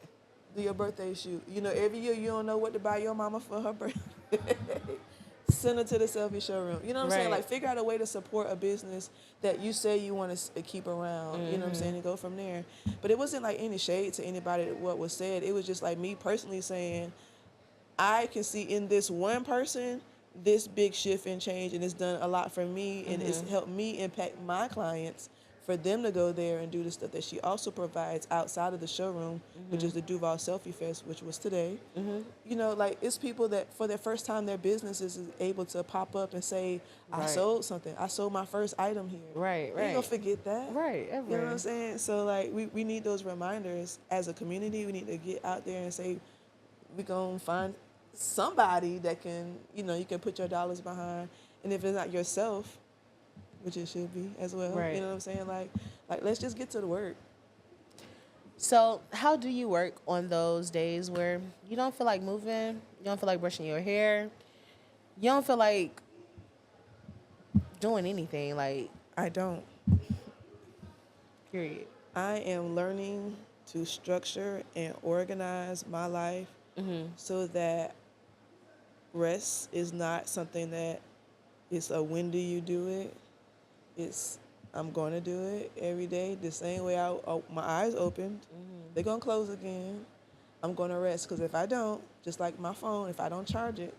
Do your birthday shoot. You know, every year you don't know what to buy your mama for her birthday. Send her to the selfie showroom. You know what I'm saying? Like, figure out a way to support a business that you say you want to keep around. You know what I'm saying? And go from there. But it wasn't like any shade to anybody what was said. It was just like me personally saying, I can see in this one person this big shift and change, and it's done a lot for me, and it's helped me impact my clients for them to go there and do the stuff that she also provides outside of the showroom, which is the Duval Selfie Fest, which was today. You know, like it's people that for their first time their businesses is able to pop up and say, I sold something. I sold my first item here. Right. You ain't gonna forget that. Right, ever. You know what I'm saying? So like we need those reminders as a community. We need to get out there and say, we gonna find somebody that can, you know, you can put your dollars behind. And if it's not yourself, which it should be as well. Right. You know what I'm saying? Like let's just get to the work. So how do you work on those days where you don't feel like moving, you don't feel like brushing your hair, you don't feel like doing anything, like, I don't. period. I am learning to structure and organize my life so that rest is not something that it's a when do you do it. It's I'm going to do it every day the same way my eyes opened. They're going to close again. I'm going to rest because if I don't, just like my phone, if I don't charge it,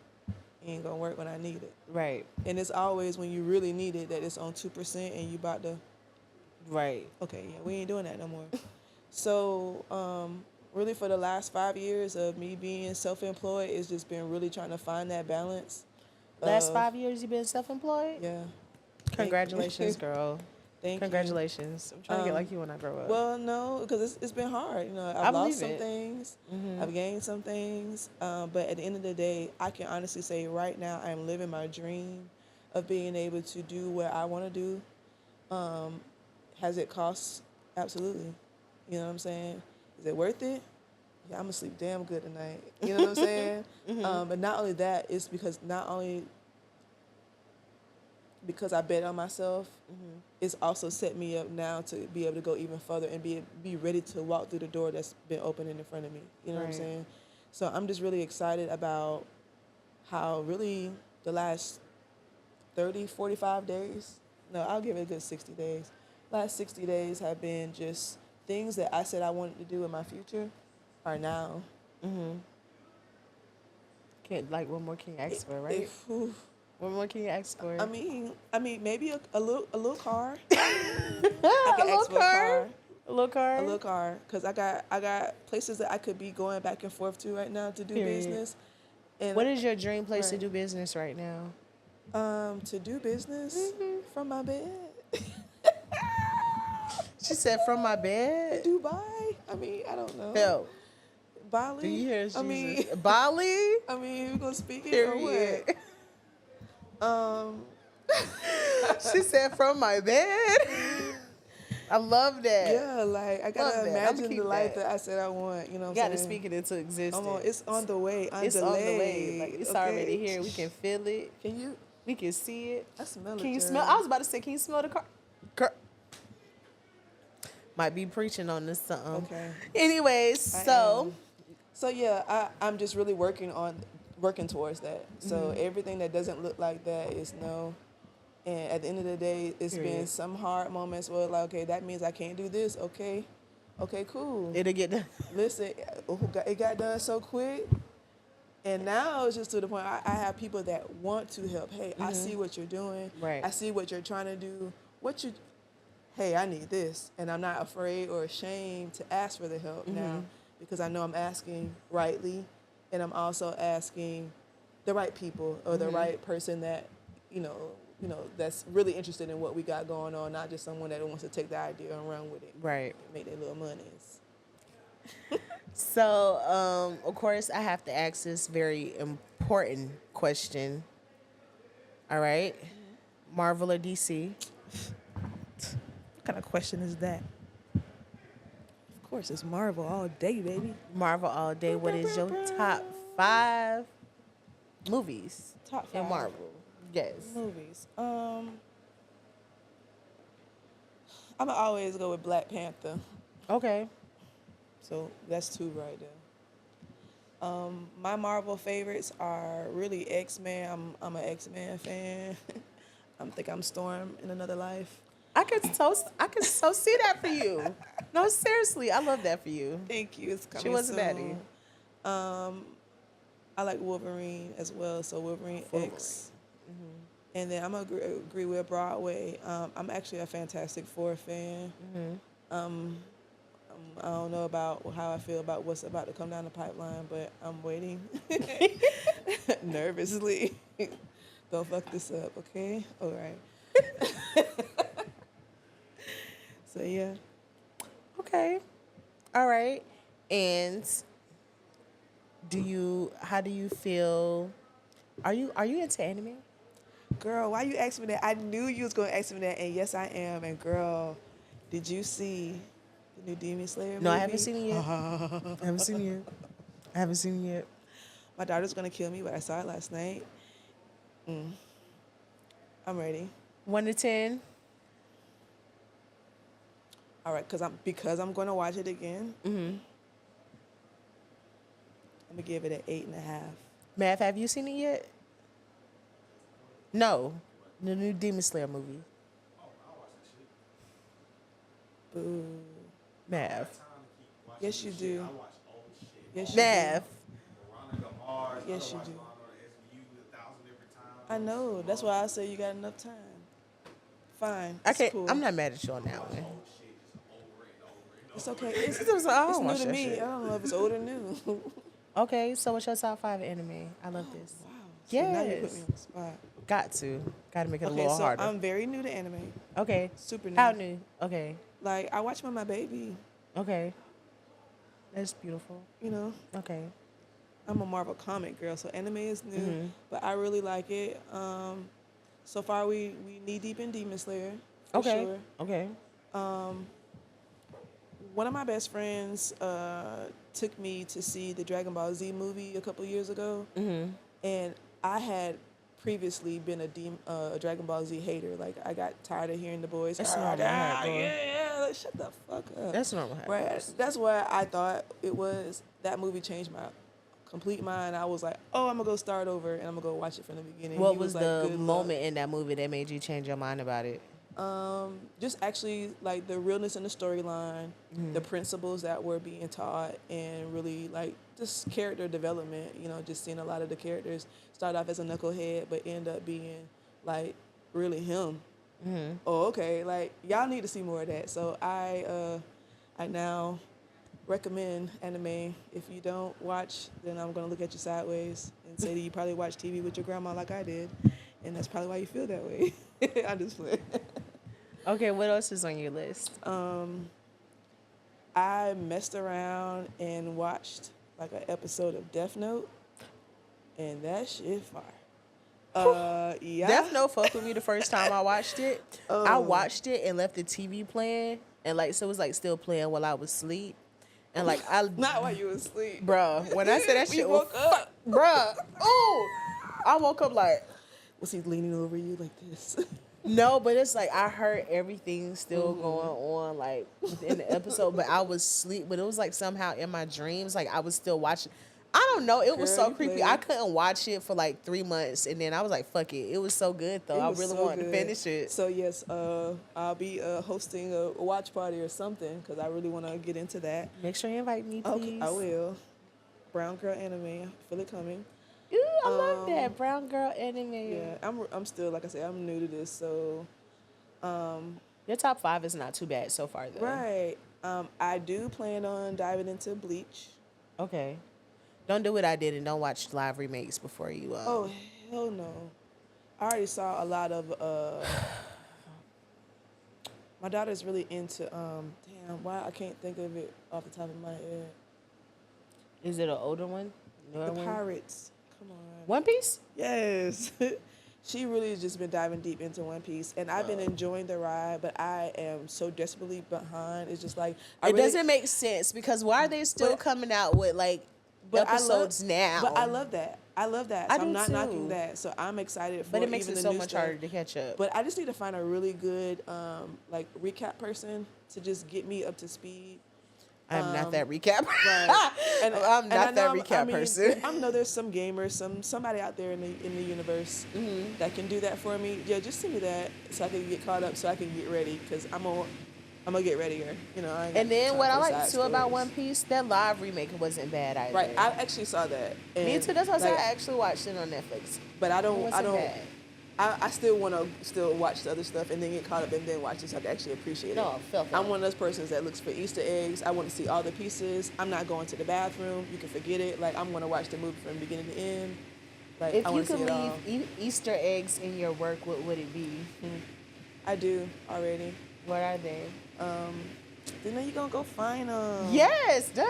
it ain't going to work when I need it. Right. And it's always when you really need it that it's on 2% and you about to, Right. okay, yeah, we ain't doing that no more. So really for the last 5 years of me being self-employed, it's just been really trying to find that balance. Last 5 years you've been self-employed? Yeah. Congratulations, girl. Thank Congratulations. I'm trying to get like you when I grow up. Well, no, because it's been hard. You know, I I've lost believe some it. things. I've gained some things. But at the end of the day, I can honestly say right now I am living my dream of being able to do what I want to do. Has it cost? Absolutely. You know what I'm saying? Is it worth it? Yeah, I'm going to sleep damn good tonight. You know what I'm saying? But not only that, it's because because I bet on myself, it's also set me up now to be able to go even further and be ready to walk through the door that's been opening in front of me. You know what I'm saying? So I'm just really excited about how really the last 30, 45 days, no, I'll give it a good 60 days. Last 60 days have been just things that I said I wanted to do in my future are now. Can't, like, what more can you ask for, right? Oof. What more can you ask for? I mean, maybe a little car. A little car. A little car. A little car, because I got places that I could be going back and forth to right now to do business. And what is your dream place to do business right now? To do business from my bed. She said from my bed. Dubai. I mean, I don't know. Hell. Bali. Do you hear Jesus? I mean, Bali. I mean, we gonna speak it Period. or what? She said from my bed. I love that. Yeah, like I gotta imagine the life that I said I want. You know, what I'm gotta saying? speak it into existence. It's on the way. It's on the way. Like it's already here. We can feel it. Can you? We can see it. I smell it. Can you smell? I was about to say, can you smell the car? Might be preaching on this something. Okay. Anyways, so yeah, I'm just really working towards that. So everything that doesn't look like that is no. And at the end of the day, it's been some hard moments where like, okay, that means I can't do this. Okay, cool. It'll get done. Listen, it got done so quick. And now it's just to the point I have people that want to help. Hey, I see what you're doing. Right. I see what you're trying to do. Hey, I need this. And I'm not afraid or ashamed to ask for the help now because I know I'm asking rightly, and I'm also asking the right people or the right person that, you know, that's really interested in what we got going on, not just someone that wants to take the idea and run with it. Right. Make their little monies. So, of course, I have to ask this very important question. All right? Marvel or DC? What kind of question is that? Of course, it's Marvel all day, baby. Marvel all day. What is your top 5 movies Top 5 in Marvel? Yes. Movies. I'm gonna always go with Black Panther. Okay. So that's 2 right there. My Marvel favorites are really X-Men. I'm an X-Men fan. I think I'm Storm in another life. I could so see that for you. No, seriously, I love that for you. Thank you. It's coming She was a soon. baddie. I like Wolverine as well. So Wolverine X. And then I'm gonna agree with Broadway. I'm actually a Fantastic Four fan. I don't know about how I feel about what's about to come down the pipeline, but I'm waiting nervously. Don't fuck this up, okay? All right. So yeah. Okay. All right. And how do you feel? Are you into anime? Girl, why you asking me that? I knew you was gonna ask me that, and yes, I am. And girl, did you see the new Demon Slayer movie? No, I haven't seen it yet. I haven't seen it yet. My daughter's gonna kill me, but I saw it last night. I'm ready. 1 to 10. All right, because I'm gonna watch it again. I'm gonna give it an 8.5. Mav, have you seen it yet? No, the new Demon Slayer movie. Boo. Mav. Yes, you do. Yes, you Mav. do. Yes, you do. I know. That's why I say you got enough time. Fine. I It's can't. cool. I'm not mad at you on that one. It's okay. It's I don't new watch to that me. shit. I don't know if it's old or new. Okay, so what's your top 5 anime? I love this. Wow. See, now you put Yes. me on the spot. Got to make it a Okay, little so harder. I'm very new to anime. Okay. Super new. How new? Okay. Like, I watch with my baby, Okay. That's beautiful. you know. Okay. I'm a Marvel comic girl, so anime is new, but I really like it. So far, we knee deep in Demon Slayer, for Okay. sure. Okay. One of my best friends took me to see the Dragon Ball Z movie a couple years ago, and I had previously been a Dragon Ball Z hater. Like, I got tired of hearing the boys. That's normal. Yeah, like, shut the fuck up. That's normal. Right. That's why I thought it was that movie changed my complete mind. I was like, oh, I'm gonna go start over and I'm gonna go watch it from the beginning. What He was like, the "Good luck." moment in that movie that made you change your mind about it? Just actually like the realness in the storyline, the principles that were being taught, and really like just character development. You know, just seeing a lot of the characters start off as a knucklehead, but end up being like really him. Oh, okay. Like, y'all need to see more of that. So I now recommend anime. If you don't watch, then I'm gonna look at you sideways and say that you probably watch TV with your grandma like I did, and that's probably why you feel that way. I just play. Okay, what else is on your list? I messed around and watched like an episode of Death Note, and that shit fire. Yeah. Death Note fucked with me the first time I watched it. I watched it and left the TV playing, and like so it was like still playing while I was asleep, and like I Not while you was asleep. bruh, when I said that shit, You woke up. bruh, oh, I woke up like. Was he leaning over you like this? No, but it's like I heard everything still going on like within the episode, but I was asleep. But it was like somehow in my dreams, like I was still watching. I don't know. It was Girl, so you creepy. played. I couldn't watch it for like 3 months, and then I was like, "Fuck it." It was so good though. It I was really so wanted to good. finish it. So yes, I'll be hosting a watch party or something because I really want to get into that. Make sure you invite me, please. Okay, I will. Brown girl anime, feel it coming. Ooh, I love that brown girl anime. Yeah, I'm still, like I said, I'm new to this, so. Your top 5 is not too bad so far though. Right. I do plan on diving into Bleach. Okay. Don't do what I did and don't watch live remakes before you. Oh hell no! I already saw a lot of. My daughter's really into. Damn, why I can't think of it off the top of my head. Is it an older one? Newer The one? Pirates. Come on. One Piece? Yes. She really has just been diving deep into One Piece, and I've been enjoying the ride, but I am so desperately behind. It's just like It doesn't make sense because why are they still coming out with like episodes now? But I love that. I love that. I So I'm do not too. knocking that. So I'm excited for But it makes even it the so new much stuff. harder to catch up. But I just need to find a really good like recap person to just get me up to speed. I'm not that recap. Right. I'm I not that know, recap person. I know there's some gamers, somebody out there in the universe that can do that for me. Yeah, just send me that so I can get caught up, so I can get ready because I'm gonna get readier. You know. I ain't got And then time what I for like side too about stories. One Piece, that live remake wasn't bad either. Right, I actually saw that. Me And, too. That's why I said like, I actually watched it on Netflix. But I It don't. wasn't bad. I still want to still watch the other stuff and then get caught up and then watch this. I can actually appreciate it. No, I felt that. I'm one of those persons that looks for Easter eggs. I want to see all the pieces. I'm not going to the bathroom. You can forget it. Like, I'm going to watch the movie from beginning to end. Like, If I you want to see could it all. leave Easter eggs in your work, what would it be? I do already. What are they? Then you gonna go find them. Yes, duh.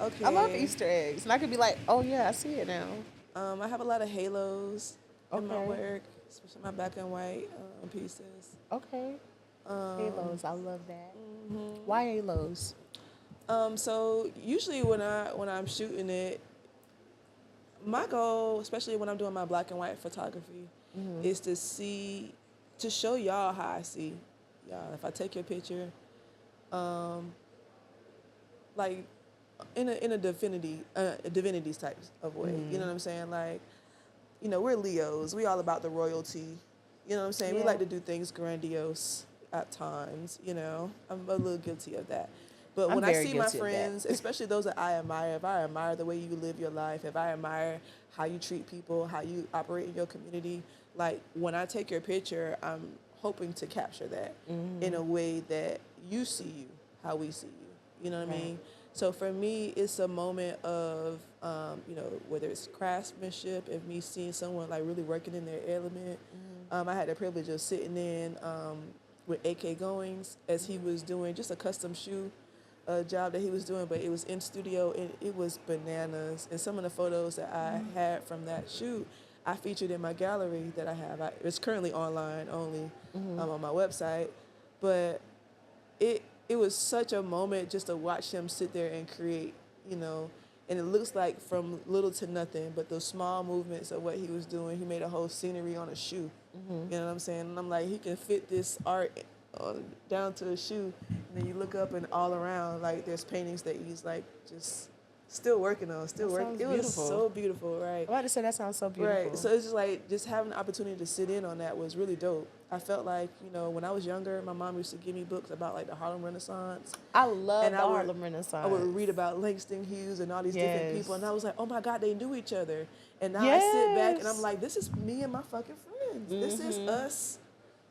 Okay. I love Easter eggs. And I could be like, oh yeah, I see it now. I have a lot of halos in my Okay. work, especially my black and white pieces. Okay. Halos, I love that. Why halos? So usually when I'm shooting it, my goal, especially when I'm doing my black and white photography, is to show y'all how I see y'all. If I take your picture, like in a divinities types of way. You know what I'm saying? Like, you know, we're Leos. We all about the royalty. You know what I'm saying? We Yeah. like to do things grandiose at times. You know, I'm a little guilty of that. But I'm when I very see my guilty of that. friends, especially those that I admire, if I admire the way you live your life, if I admire how you treat people, how you operate in your community, like when I take your picture, I'm hoping to capture that in a way that you see you, how we see you. You know what I mean? So for me, it's a moment of, you know, whether it's craftsmanship, and me seeing someone like really working in their element. I had the privilege of sitting in with AK Goings as he was doing just a custom shoe job that he was doing, but it was in studio and it was bananas. And some of the photos that I had from that shoot, I featured in my gallery that I have. It's currently online only on my website, but it was such a moment just to watch him sit there and create, you know, and it looks like from little to nothing, but those small movements of what he was doing, he made a whole scenery on a shoe. You know what I'm saying? And I'm like, he can fit this art down to a shoe, and then you look up and all around, like there's paintings that he's like just still working on, still working. It was beautiful. so beautiful, right? I'm about to say that sounds so beautiful. Right. So it's just like just having the opportunity to sit in on that was really dope. I felt like, you know, when I was younger, my mom used to give me books about like the Harlem Renaissance. I love And the Harlem Renaissance. I would read about Langston Hughes and all these different people, and I was like, oh my God, they knew each other. And now I sit back and I'm like, this is me and my fucking friends. This is us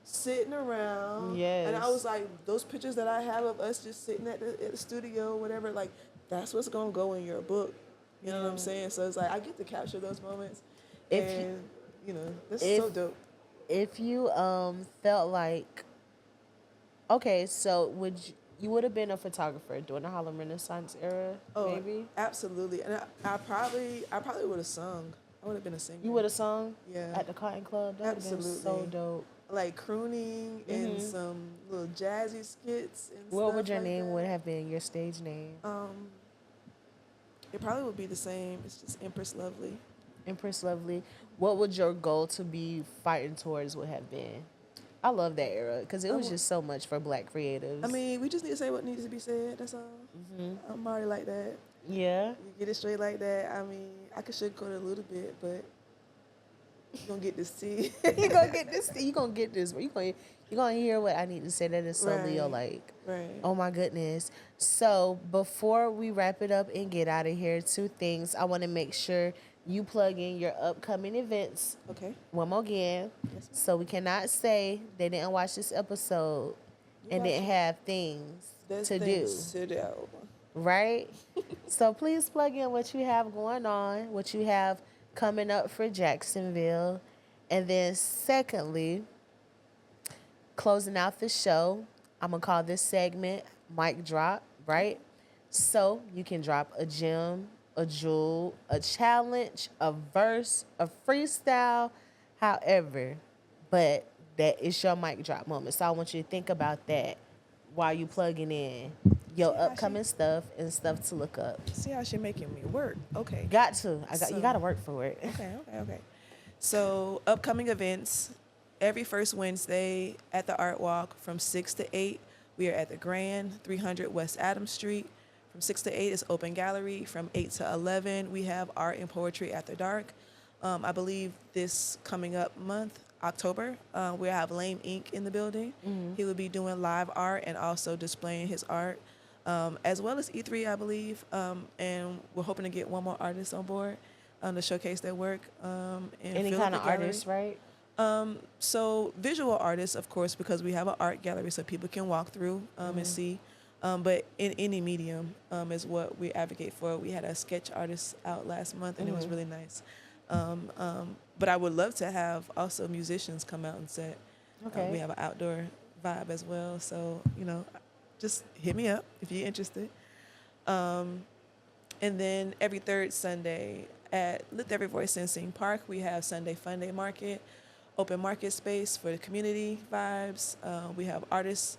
sitting around. Yes. And I was like, those pictures that I have of us just sitting at the studio, whatever, like that's what's gonna go in your book. You know what I'm saying? So it's like I get to capture those moments, and you know, this is so dope. If you felt like, okay, so you would have been a photographer during the Harlem Renaissance era, maybe? Absolutely. And I probably would have sung. I would have been a singer. You would have sung? Yeah. At the Cotton Club? That would have been so dope. Like crooning and some little jazzy skits and What stuff would your like name that. would have been, your stage name? It probably would be the same. It's just Empress Lovely. Empress Lovely. What would your goal to be fighting towards would have been? I love that era because it was just so much for Black creatives. I mean, we just need to say what needs to be said. That's all. I'm already like that. Yeah. You get it straight like that. I mean, I could sugarcoat it a little bit, but you're going to get this tea. You're going to get this. You're going to get this. You're going to hear what I need to say. That is so Leo like. Right. Oh, my goodness. So before we wrap it up and get out of here, 2 things. I want to make sure you plug in your upcoming events. Okay. One more again. Yes, So we cannot say they didn't watch this episode and didn't have things to do. Right? So please plug in what you have going on, what you have coming up for Jacksonville. And then secondly, closing out the show, I'm going to call this segment Mic Drop, right? So you can drop a gem, a jewel, a challenge, a verse, a freestyle, however. But that is your mic drop moment. So I want you to think about that while you plugging in your upcoming stuff and stuff to look up. See how she making me work. Okay. Got to. You got to work for it. Okay. So upcoming events, every first Wednesday at the Art Walk from 6 to 8. We are at the Grand, 300 West Adams Street. From 6 to 8 is open gallery. From 8 to 11, we have art and poetry after dark. I believe this coming up month, October, we have Lame Ink in the building. He will be doing live art and also displaying his art, as well as E3, I believe. And we're hoping to get one more artist on board to showcase their work. Any kind of artist, right? So visual artists, of course, because we have an art gallery, so people can walk through and see. But in any medium is what we advocate for. We had a sketch artist out last month, and it was really nice. But I would love to have also musicians come out and set. Okay. We have an outdoor vibe as well. So, just hit me up if you're interested. And then every third Sunday at Lift Every Voice in Sing Park, we have Sunday Fun Day Market, open market space for the community vibes. We have artists.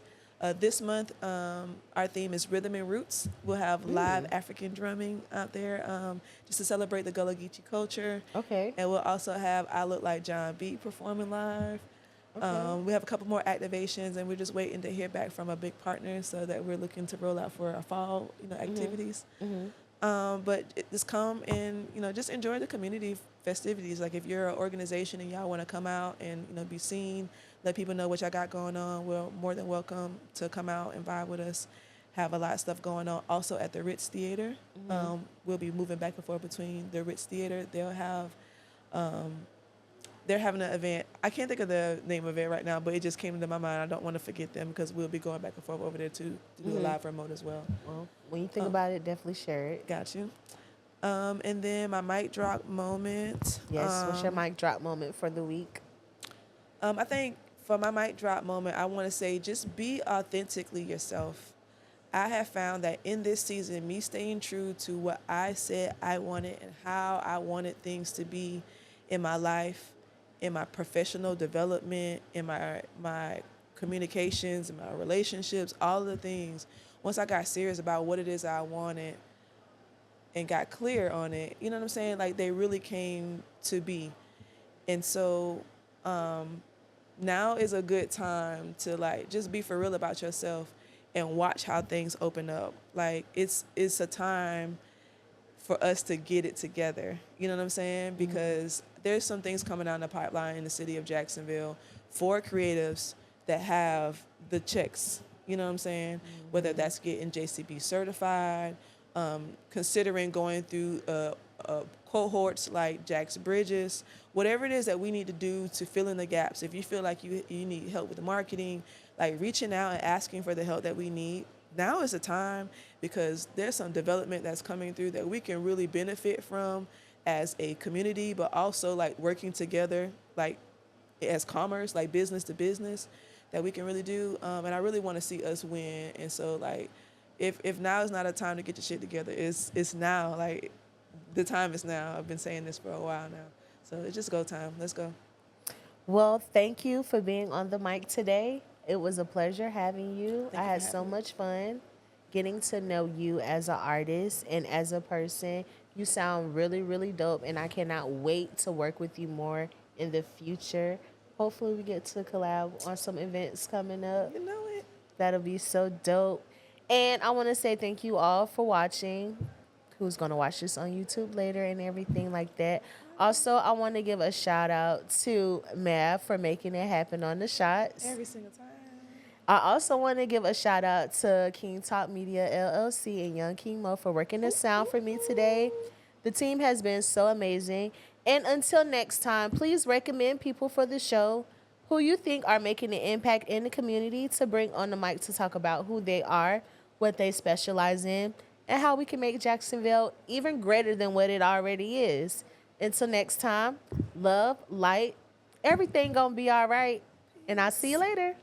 This month, our theme is Rhythm and Roots. We'll have live African drumming out there just to celebrate the Gullah Geechee culture. Okay. And we'll also have I Look Like John B performing live. Okay. We have a couple more activations, and we're just waiting to hear back from a big partner so that we're looking to roll out for our fall, activities. But just come and, just enjoy the community festivities. Like if you're an organization and y'all want to come out and, be seen, let people know what y'all got going on, we're more than welcome to come out and vibe with us. Have a lot of stuff going on. Also at the Ritz Theater, we'll be moving back and forth between the Ritz Theater. They'll have, they're having an event. I can't think of the name of it right now, but it just came into my mind. I don't want to forget them because we'll be going back and forth over there too to do a live remote as well. Well, when you think about it, definitely share it. Got you. And then my mic drop moment. Yes. What's your mic drop moment for the week? I think for my mic drop moment, I want to say just be authentically yourself. I have found that in this season, me staying true to what I said I wanted and how I wanted things to be in my life, in my professional development, in my communications, in my relationships, all of the things. Once I got serious about what it is I wanted and got clear on it, you know what I'm saying? Like they really came to be. And so now is a good time to like just be for real about yourself and watch how things open up. Like it's a time for us to get it together. You know what I'm saying? Because there's some things coming down the pipeline in the city of Jacksonville for creatives that have the checks. You know what I'm saying? Whether that's getting JCB certified, considering going through cohorts like Jack's Bridges, whatever it is that we need to do to fill in the gaps. If you feel like you need help with the marketing, like reaching out and asking for the help that we need, now is the time because there's some development that's coming through that we can really benefit from as a community, but also like working together, like as commerce, like business to business, that we can really do. And I really want to see us win. And so like, if now is not a time to get your shit together, it's now. Like the time is now. I've been saying this for a while now. So it's just go time. Let's go. Well, thank you for being on the mic today. It was a pleasure having you. I had so much fun getting to know you as an artist and as a person. You sound really, really dope, and I cannot wait to work with you more in the future. Hopefully we get to collab on some events coming up. You know it. That'll be so dope. And I want to say thank you all for watching. Who's going to watch this on YouTube later and everything like that. Also, I want to give a shout out to Mav for making it happen on the shots. Every single time. I also want to give a shout out to King Talk Media LLC and Young King Mo for working the sound for me today. The team has been so amazing. And until next time, please recommend people for the show who you think are making an impact in the community to bring on the mic to talk about who they are, what they specialize in, and how we can make Jacksonville even greater than what it already is. Until next time, love, light, everything gonna be all right. And I'll see you later.